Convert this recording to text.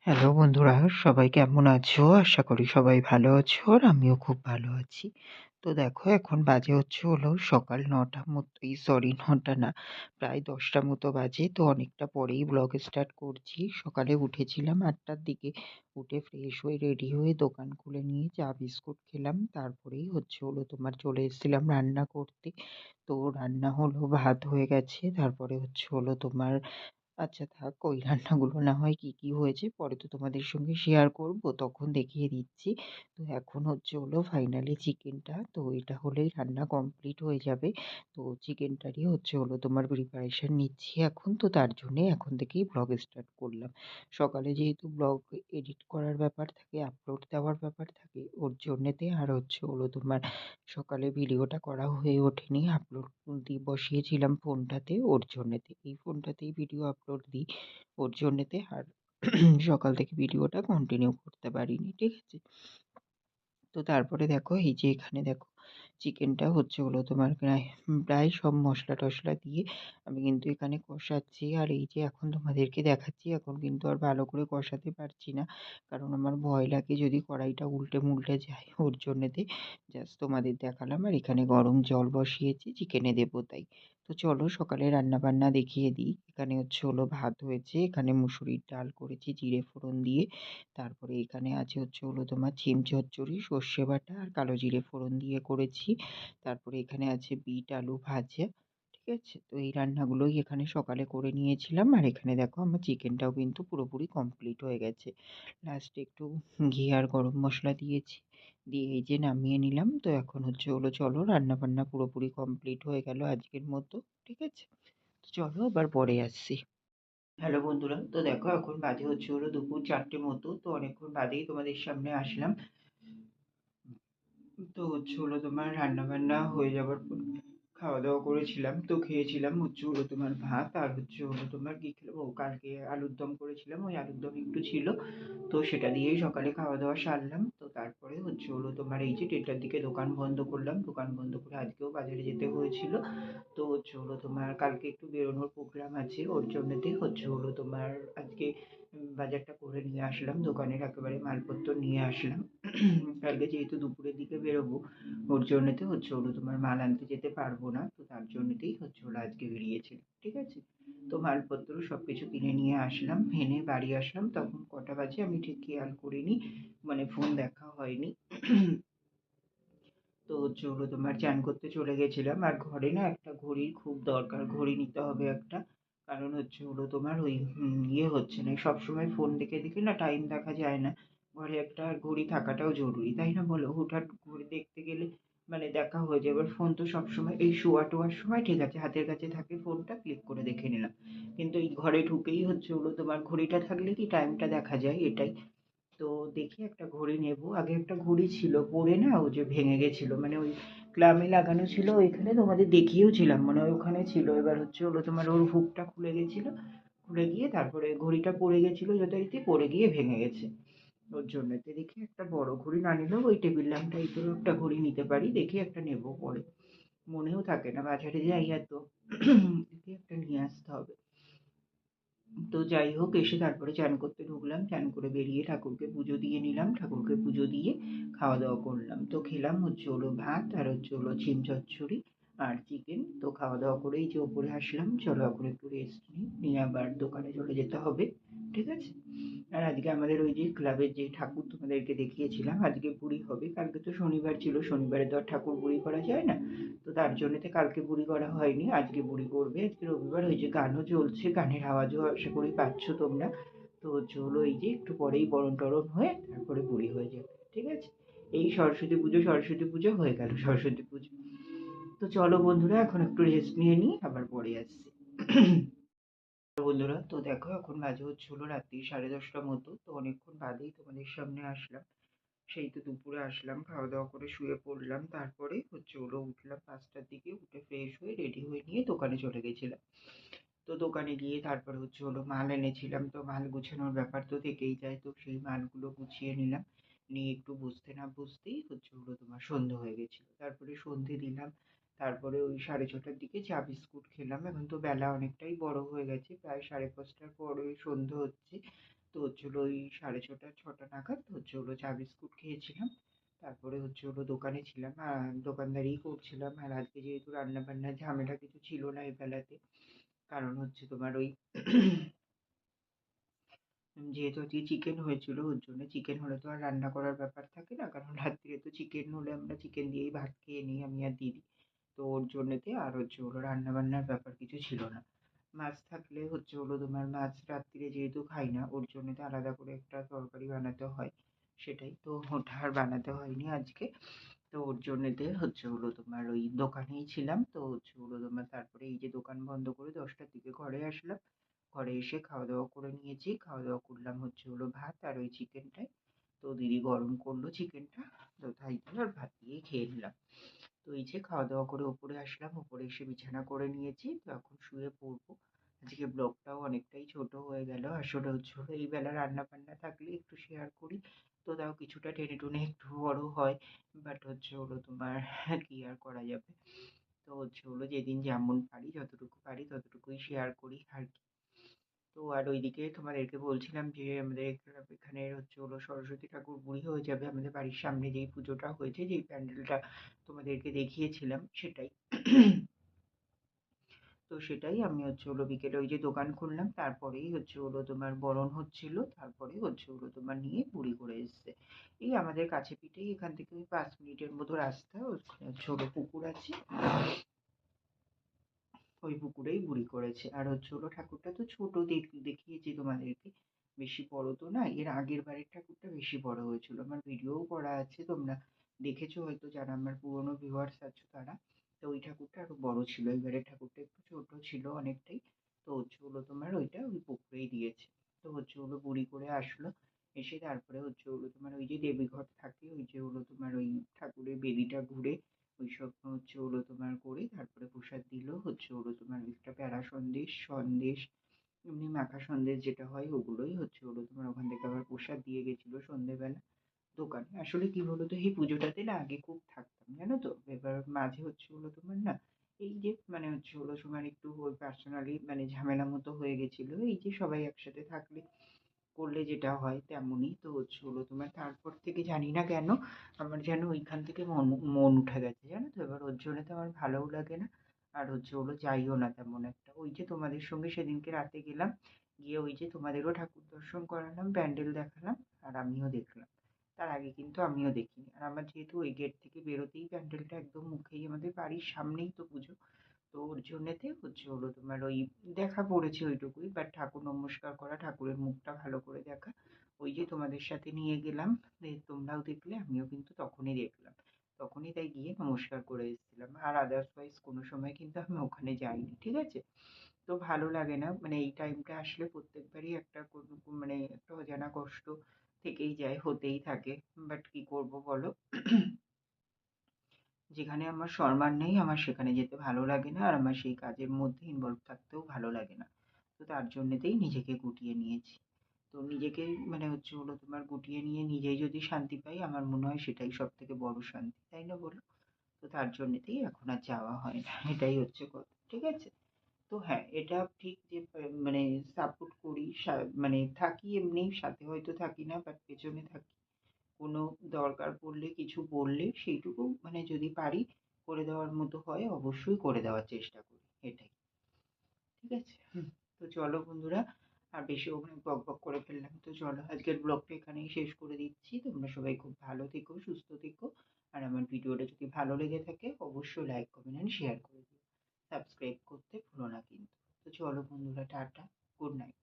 Hello বন্ধুরা, সবাই কেমন আছো? আশা করি সবাই ভালো আছো আর আমিও খুব ভালো আছি। তো দেখো এখন বাজে হলো সকাল ৯টা মতোই, সরি ৯টা না, প্রায় ১০টা মতো বাজে। তো অনেকটা পরেই ব্লগ স্টার্ট করছি। সকালে উঠেছিলাম ৮টার দিকে, উঠে ফ্রেশ হয়ে রেডি হয়ে দোকান খুলে নিয়ে চা বিস্কুট খেলাম। তারপরেই তোমার চলে এসেছিলাম রান্না করতে। তো রান্না হলো, ভাত হয়ে গেছে। তারপরে তোমার আচ্ছা থাক, ওই রান্নাগুলো না হয় কি, কি হয়েছে পরে তো তোমাদের সঙ্গে শেয়ার করব, তখন দেখিয়ে দিচ্ছি। তো এখন ফাইনালি চিকেনটা, তো এটা হলেই রান্না কমপ্লিট হয়ে যাবে। তো চিকেনটারই তোমার প্রিপারেশন নিচ্ছি এখন। তো তার জন্যে এখন থেকেই ব্লগ স্টার্ট করলাম। সকালে যেহেতু ব্লগ এডিট করার ব্যাপার থাকে, আপলোড দেওয়ার ব্যাপার থাকে, ওর জন্যেতে আর তোমার সকালে ভিডিওটা করা হয়ে ওঠেনি। আপলোড বসিয়েছিলাম ফোনটাতে, ওর জন্যেতে। এই ফোনটাতেই ভিডিও আপলোড দিই, ওর জন্যেতে। আর সকাল থেকে ভিডিওটা কন্টিনিউ করতে পারিনি, ঠিক আছে? তো তারপরে দেখো এই যে এখানে দেখো চিকেনটা তোমার প্রায় প্রায় সব মশলা টশলা দিয়ে আমি কিন্তু এখানে কষাচ্ছি। আর এই যে এখন তোমাদেরকে দেখাচ্ছি, এখন কিন্তু আর ভালো করে কষাতে পারছি না, কারণ আমার ভয় লাগে যদি কড়াইটা উল্টে মুল্টে যায়, ওর জন্যেতে জাস্ট তোমাদের দেখালাম। আর এখানে গরম জল বসিয়েছি চিকেনে দেবো তাই। তো চলো সকালে রান্না বান্না দেখিয়ে দিই। এখানে ভাত হয়েছে, এখানে মুসুরির ডাল করেছি জিরে ফোড়ন দিয়ে। তারপরে এখানে আছে তোমার শিম চচ্চড়ি, সর্ষে বাটা আর কালো জিরে ফোড়ন দিয়ে করেছি। তারপরে এখানে আছে বিট আলু ভাজা। ঠিক আছে? তো এই রান্নাগুলোই এখানে সকালে করে নিয়েছিলাম। আর এখানে দেখো আমার চিকেনটাও কিন্তু পুরোপুরি কমপ্লিট হয়ে গেছে। লাস্টে একটু ঘি আর গরম মশলা দিয়েছি। দিয়ে এই যে নামিয়ে নিলাম। তো এখন চলো রান্না বান্না পুরোপুরি কমপ্লিট হয়ে গেল আজকের মতো। ঠিক আছে? তো চলো আবার পরে আসছি। হ্যালো বন্ধুরা, তো দেখো এখন বাজে দুপুর 4টে মতো। তো অনেকক্ষণ বাদেই তোমাদের সামনে আসলাম। তো তোমার রান্না-বান্না হয়ে যাবার পর খাওয়া-দাওয়া করেছিলাম। তো খেয়েছিলাম তোমার ভাত আর তোমার কি খেলাম, ও কালকে আলুর দম করেছিলাম। ওই আলুর দম একটু ছিল। তো সেটা দিয়েই সকালে খাওয়া-দাওয়া সারলাম। তো তারপরে তোমার এই যে 1টার দিকে দোকান বন্ধ করলাম। দোকান বন্ধ করে আজকেও বাজারে যেতে হয়েছিল। তো তোমার কালকে একটু বেরোনোর প্রোগ্রাম আছে। ওর জন্যেতে তোমার আজকে বাজারটা করে নিয়ে আসলাম। দোকানের একেবারে মালপত্র নিয়ে আসলাম। কালকে যেহেতু দুপুরের দিকে বেরোবো, ওর জন্যেতে তোমার মাল আনতে যেতে পারবো না। তো তার জন্যেতেই আজকে বেরিয়েছিলাম। ঠিক আছে? তো মালপত্র সবকিছু কিনে নিয়ে আসলাম। এনে বাড়ি আসলাম। তখন কটা বাজে আমি ঠিক খেয়াল করিনি। মানে ফোন দেখা হয়নি। তো তোমার চান করতে চলে গেছিলাম। আর ঘরে না একটা ঘড়ির খুব দরকার। ঘড়ি নিতে হবে একটা। কারণ তোমার ওই ইয়ে হচ্ছে না। সবসময় ফোন দেখে, দেখে না টাইম দেখা যায় না। ঘরে একটা ঘড়ি থাকাটাও জরুরি। তাই না বলো? হুটহাট ঘড়ি দেখতে গেলে মানে দেখা হয়ে যায়। এবার ফোন তো সবসময় এই শোয়া-টোয়ার সময় ঠিক আছে, হাতের কাছে থাকে ফোনটা, ক্লিক করে দেখে নিলাম। কিন্তু এই ঘরে ঢুকেই তোমার ঘড়িটা থাকলে কি টাইমটা দেখা যায়, এটাই। তো দেখি একটা ঘড়ি নেবো। আগে একটা ঘড়ি ছিল পরে না, ও যে ভেঙে গেছিল। মানে ওই ক্লাবে লাগানো ছিল ওইখানে, তোমাদের দেখিয়েওছিলাম মনে হয়, ওখানে ছিল। এবার তোমার ওর হুকটা খুলে গেছিল। খুলে গিয়ে তারপরে ঘড়িটা পড়ে গেছিল যথারীতি, পড়ে গিয়ে ভেঙে গেছে। ওর জন্যতে দেখি একটা বড় ঘড়ি না নিলেও ওই টেবিল ল্যাম্প টাইপেরও একটা ঘড়ি নিতে পারি। দেখি একটা নেবো পরে। মনেও থাকে না, বাজারে যাই এত। দেখি একটা নিয়ে আসতে হবে। তো যাই হোক, এসে তারপরে চান করতে ঢুকলাম। চান করে বেরিয়ে ঠাকুরকে পুজো দিয়ে নিলাম। ঠাকুরকে পুজো দিয়ে খাওয়া দাওয়া করলাম। তো খেলাম ভাত আর শিম চচ্চড়ি আর চিকেন। তো খাওয়া দাওয়া করেই যে ওপরে আসলাম। চলো এখন একটু রেস্ট নিই, নিয়ে আবার দোকানে চলে যেতে হবে। ঠিক আছে? আর আজকে আমাদের ওই যে ক্লাবের যে ঠাকুর তোমাদেরকে দেখিয়েছিলাম, আজকে বুড়ি হবে। কালকে তো শনিবার ছিল, শনিবারে তো আর ঠাকুর বুড়ি করা যায় না। তো তার জন্যতে কালকে বুড়ি করা হয়নি, আজকে বুড়ি করবে। আজকে রবিবার, ওই যে গানও চলছে, গানের আওয়াজও আশা করি পাচ্ছ তোমরা। তো এই যে একটু পরেই বরণ টরণ হয়ে তারপরে বুড়ি হয়ে যাবে। ঠিক আছে? এই সরস্বতী পুজো হয়ে গেল, সরস্বতী পুজো। তো চলো বন্ধুরা এখন একটু রেস্ট নিয়ে নিই, আবার পরে আসছি। বন্ধুরা, তো দেখো এখন বাজে রাত্রি 10:30 মতো। তো অনেকক্ষণ বাদেই তোমাদের সামনে আসলাম। সেই তো দুপুরে আসলাম, খাওয়া দাওয়া করে শুয়ে পড়লাম। তারপরে উঠলাম 5টার দিকে, উঠে ফ্রেশ হয়ে রেডি হয়ে নিয়ে দোকানে চলে গেছিলাম। তো দোকানে গিয়ে তারপরে মাল এনেছিলাম। তো মাল গুছানোর ব্যাপার তো থেকেই যায়। তো সেই মালগুলো গুছিয়ে নিলাম। নিয়ে একটু বুঝতে না বুঝতেই তোমার সন্ধে হয়ে গেছিল। তারপরে সন্ধে দিলাম। তারপরে ওই 6:30টার দিকে চা বিস্কুট খেলাম। এখন তো বেলা অনেকটাই বড় হয়ে গেছে, প্রায় 5:30টার পরে সন্ধে হচ্ছে। তো হচ্ছে হলো ওই 6:30 6টা নাগাদ হচ্ছে হলো চা বিস্কুট খেয়েছিলাম। তারপরে হচ্ছে হলো দোকানে ছিলাম, দোকানদারিই করছিলাম। আর আজকে যেহেতু রান্না-বান্নার ঝামেলা কিছু ছিল না এই বেলাতে। কারণ হচ্ছে তোমার ওই যেহেতু আজকে চিকেন হয়েছিল ওর জন্য, চিকেন হলে তো আর রান্না করার ব্যাপার থাকে না। কারণ রাত্তিরে তো চিকেন হলে আমরা চিকেন দিয়েই ভাত খেয়ে নিই আমি আর দিদি। তো ওর জন্যেতে আর হচ্ছে হলো রান্না-বান্নার ব্যাপার কিছু ছিল না। মাছ থাকলে হচ্ছে হলো তোমার মাছ রাত্তিরে যেহেতু খাই না ওর জন্যে তো আলাদা করে একটা তরকারি বানাতে হয়। সেটাই তো ওটা আর বানাতে হয়নি আজকে। তো ওর জন্যেতে হচ্ছে হলো তোমার ওই দোকানেই ছিলাম। তো হচ্ছে হলো তোমার তারপরে এই যে দোকান বন্ধ করে 10টার দিকে ঘরে আসলাম। ঘরে এসে খাওয়া-দাওয়া করে নিয়েছি। খাওয়া-দাওয়া করলাম হচ্ছে হলো ভাত আর ওই চিকেনটাই। তো দিদি গরম করলো চিকেনটা। তো তাই দিয়ে আর ভাত দিয়েই খেয়ে নিলাম। তো এই যে খাওয়া-দাওয়া করে ওপরে আসলাম। ওপরে এসে বিছানা করে নিয়েছি। তো এখন শুয়ে পড়বো। আজকে ব্লগটাও অনেকটাই ছোট হয়ে গেল। আসলে হচ্ছে হলো এই বেলা রান্না-বান্না থাকলে একটু শেয়ার করি। তো তাও কিছুটা টেনে-টুনে একটু বড় হয়। বাট হচ্ছে হলো তোমার কি আর করা যাবে। তো হচ্ছে হলো যেদিন যেমন পারি যতটুকু পারি ততটুকুই শেয়ার করি আর কি। তো আর ওইদিকে তোমাদেরকে বলছিলাম যে আমাদের এখানে হচ্ছে হলো সরস্বতী ঠাকুর বুড়ি হয়ে যাবে। আমাদের বাড়ির সামনে যেই পুজোটা হয়েছে, যেই প্যান্ডেলটা তোমাদেরকে দেখিয়েছিলাম সেটাই। তো সেটাই আমি হচ্ছে হলো বিকেলে ওই যে দোকান খুললাম তারপরেই হচ্ছে হলো তোমার বরণ হচ্ছিল। তারপরে হচ্ছে হলো তোমার নিয়ে বুড়ি করে এসছে। এই আমাদের কাছে পিঠেই এখান থেকে ওই 5 মিনিটের মতো রাস্তা। ওখানে হচ্ছে হলো পুকুর আছে। ওই পুকুরেই বুড়ি করেছে। আর হচ্ছে হলো ঠাকুরটা তো ছোট দেখিয়েছি তোমাদেরকে। বেশি বড় তো না। এর আগের বারের ঠাকুরটা বেশি বড় হয়েছিল। আমার ভিডিওও করা আছে, তোমরা দেখেছো হয়তো যারা আমার পুরনো ভিউয়ার্স আছো তারা। তো ওই ঠাকুরটা আরো বড় ছিল। এবারের ঠাকুরটা একটু ছোট ছিল অনেকটাই। তো হচ্ছে হলো তোমার ওইটা ওই পুকুরেই দিয়েছে। তো হচ্ছে হলো বুড়ি করে আসলো। এসে তারপরে হচ্ছে হলো তোমার ওই যে দেবীঘর থাকে ওই যে হলো তোমার ওই ঠাকুরের বেদিটা ঘুরে ওইসব হচ্ছে হলো তোমার করে তারপরে প্রসাদ দিল। হচ্ছে হলো তোমার একটা প্যারা সন্দেশ, সন্দেশ এমনি মাখা সন্দেশ যেটা হয় ওগুলোই হচ্ছে হলো তোমার ওখান থেকে আবার প্রসাদ দিয়ে গেছিল সন্ধ্যেবেলা দোকানে। আসলে কি বলতো এই পুজোটাতে না আগে খুব থাকতাম জানো তো। এবার মাঝে হচ্ছে হলো তোমার না এই যে মানে হচ্ছে হলো তোমার একটু ওই পার্সোনালি মানে ঝামেলা মতো হয়ে গেছিল। এই যে সবাই একসাথে থাকলে করলে যেটা হয় তেমনই। তো হচ্ছে হলো তোমার তারপর থেকে জানি না কেন আমার যেন ওইখান থেকে মন মন উঠে গেছে জানো তো। এবার ওর জন্য তো আমার ভালোও লাগে না। আর হচ্ছে হলো যাইও না তেমন একটা। ওই যে তোমাদের সঙ্গে সেদিনকে রাতে গেলাম, গিয়ে ওই যে তোমাদেরও ঠাকুর দর্শন করালাম, প্যান্ডেল দেখালাম আর আমিও দেখলাম। তার আগে কিন্তু আমিও দেখিনি। আর আমার যেহেতু ওই গেট থেকে বেরোতেই প্যান্ডেলটা একদম মুখেই, আমাদের বাড়ির সামনেই তো পুজো। তো ওর জন্যেতে হচ্ছে হলো তোমার ওই দেখা পড়েছে ওইটুকুই। বাট ঠাকুর নমস্কার করা, ঠাকুরের মুখটা ভালো করে দেখা। ওই যে তোমাদের সাথে নিয়ে গেলাম, তোমরাও দেখলে আমিও কিন্তু তখনই দেখলাম। তখনই তাই গিয়ে নমস্কার করে এসেছিলাম। আর আদারওয়াইজ কোনো সময় কিন্তু আমি ওখানে যাইনি, ঠিক আছে? তো ভালো লাগে না মানে এই টাইমটা আসলে প্রত্যেকবারই একটা মানে একটা অজানা কষ্ট থেকেই যায়, হতেই থাকে। বাট কি করব বলো। যেখানে আমার সম্মান নেই আমার সেখানে যেতে ভালো লাগে না। আর আমার সেই কাজের মধ্যে ইনভলভ থাকতেও ভালো লাগে না। তো তার জন্যেতেই নিজেকে গুটিয়ে নিয়েছি। তো নিজেকে মানে হচ্ছে হলো তোমার গুটিয়ে নিয়ে নিজেই যদি শান্তি পাই আমার মনে হয় সেটাই সবথেকে বড় শান্তি, তাই না বলো? তো তার জন্যেতেই এখন আর যাওয়া হয় না। এটাই হচ্ছে কথা, ঠিক আছে? তো হ্যাঁ, এটা ঠিক যে মানে সাপোর্ট করি মানে থাকি এমনি সাথে হয়তো থাকি না বাট পেছনে থাকি। কোনো দরকার পড়লে কিছু বললে সেইটুকু মানে যদি পারি করে দেওয়ার মতো হয় অবশ্যই করে দেওয়ার চেষ্টা করি। এটাই। ঠিক আছে? তো চলো বন্ধুরা, আর বেশি অনেক বকবক করে ফেললাম। তো চলো আজকের ব্লগটা এখানেই শেষ করে দিচ্ছি। তোমরা সবাই খুব ভালো থেকো, সুস্থ থেকো। আর আমার ভিডিওটা যদি ভালো লেগে থাকে অবশ্যই লাইক, কমেন্ট অ্যান্ড শেয়ার করে দিও। সাবস্ক্রাইব করতে ভুলো না কিন্তু। তো চলো বন্ধুরা, টাটা, গুড নাইট।